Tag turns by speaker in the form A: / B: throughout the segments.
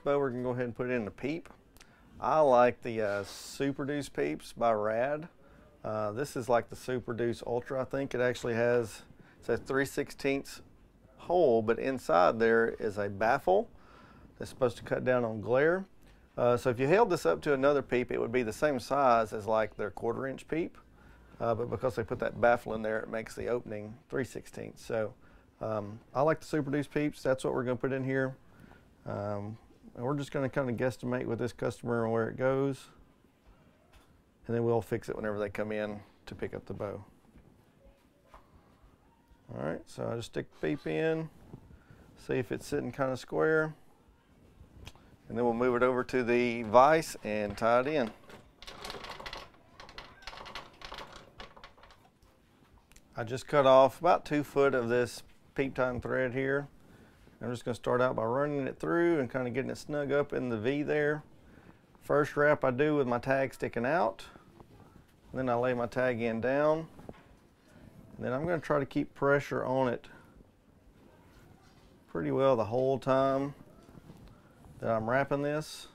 A: bow, we're going to go ahead and put in the Peep. I like the Super Deuce Peeps by Rad. This is like the Super Deuce Ultra. I think it actually has, it's a 3/16 hole, but inside there is a baffle that's supposed to cut down on glare. So if you held this up to another Peep, it would be the same size as like their 1/4 inch Peep. But because they put that baffle in there, it makes the opening 3/16. So I like the Super Deuce Peeps. That's what we're going to put in here. And we're just going to kind of guesstimate with this customer on where it goes. And then we'll fix it whenever they come in to pick up the bow. All right, so I just stick the Peep in, see if it's sitting kind of square. And then we'll move it over to the vise and tie it in. I just cut off about 2 foot of this peep tying thread here. I'm just going to start out by running it through and kind of getting it snug up in the V there. First wrap I do with my tag sticking out. Then I lay my tag end down. And then I'm going to try to keep pressure on it pretty well the whole time that I'm wrapping this.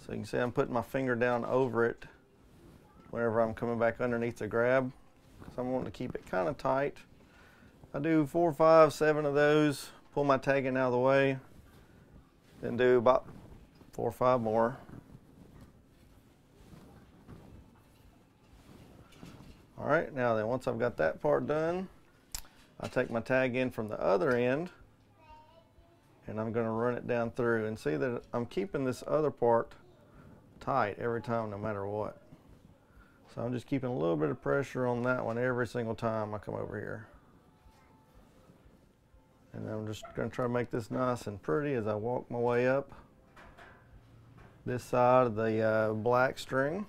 A: So you can see I'm putting my finger down over it whenever I'm coming back underneath the grab, because I'm wanting to keep it kind of tight. I do 4, 5, 7 of those, pull my tag in out of the way, then do about 4 or 5 more. All right, now then, once I've got that part done, I take my tag in from the other end and I'm going to run it down through, and see that I'm keeping this other part tight every time, no matter what. So I'm just keeping a little bit of pressure on that one every single time I come over here. And I'm just going to try to make this nice and pretty as I walk my way up this side of the black string.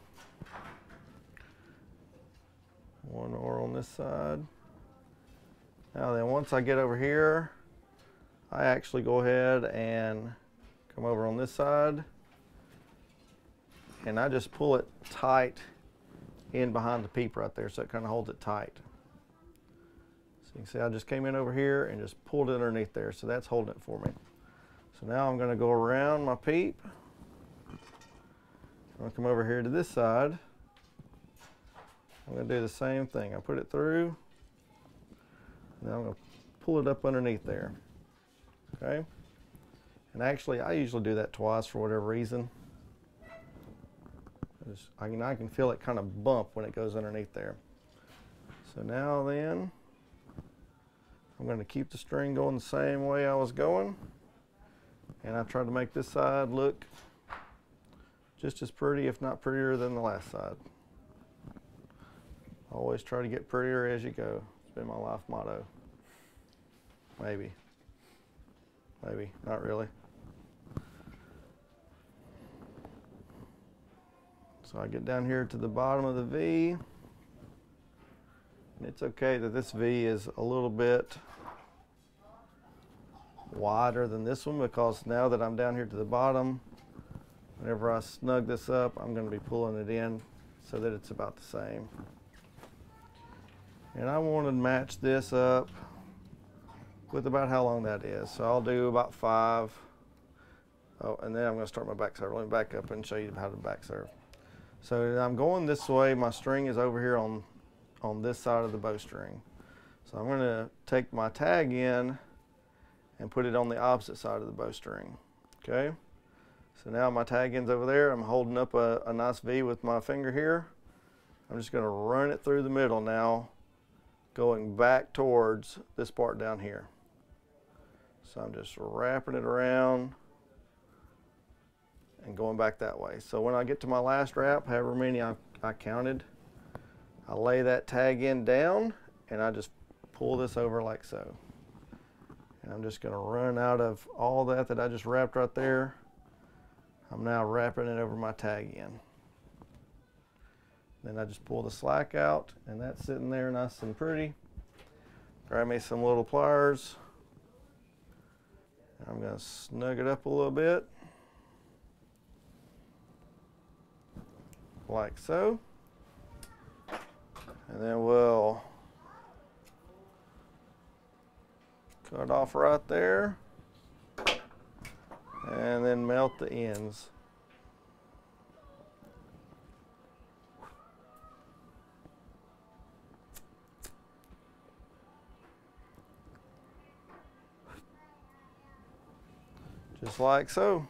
A: One more on this side. Now then, once I get over here, I actually go ahead and come over on this side, and I just pull it tight in behind the Peep right there, so it kind of holds it tight. So you can see I just came in over here and just pulled it underneath there, so that's holding it for me. So now I'm going to go around my Peep. I'm going to come over here to this side. I'm going to do the same thing. I put it through, and then I'm going to pull it up underneath there. Okay? And actually, I usually do that twice for whatever reason. I can feel it kind of bump when it goes underneath there. So now then, I'm going to keep the string going the same way I was going, and I try to make this side look just as pretty, if not prettier, than the last side. Always try to get prettier as you go. It's been my life motto. Maybe. Maybe, not really. So I get down here to the bottom of the V. And it's okay that this V is a little bit wider than this one, because now that I'm down here to the bottom, whenever I snug this up, I'm going to be pulling it in so that it's about the same. And I want to match this up with about how long that is. So I'll do about 5. Oh, and then I'm going to start my back serve. Let me back up and show you how to back serve. So I'm going this way. My string is over here on this side of the bowstring. So I'm going to take my tag in and put it on the opposite side of the bowstring. Okay? So now my tag end's over there. I'm holding up a nice V with my finger here. I'm just going to run it through the middle now, going back towards this part down here. So I'm just wrapping it around and going back that way. So when I get to my last wrap, however many I counted, I lay that tag end down and I just pull this over like so. And I'm just going to run out of all that I just wrapped right there. I'm now wrapping it over my tag end. Then I just pull the slack out, and that's sitting there nice and pretty. Grab me some little pliers. I'm going to snug it up a little bit, like so. And then we'll cut off right there. and then melt the ends. Just like so.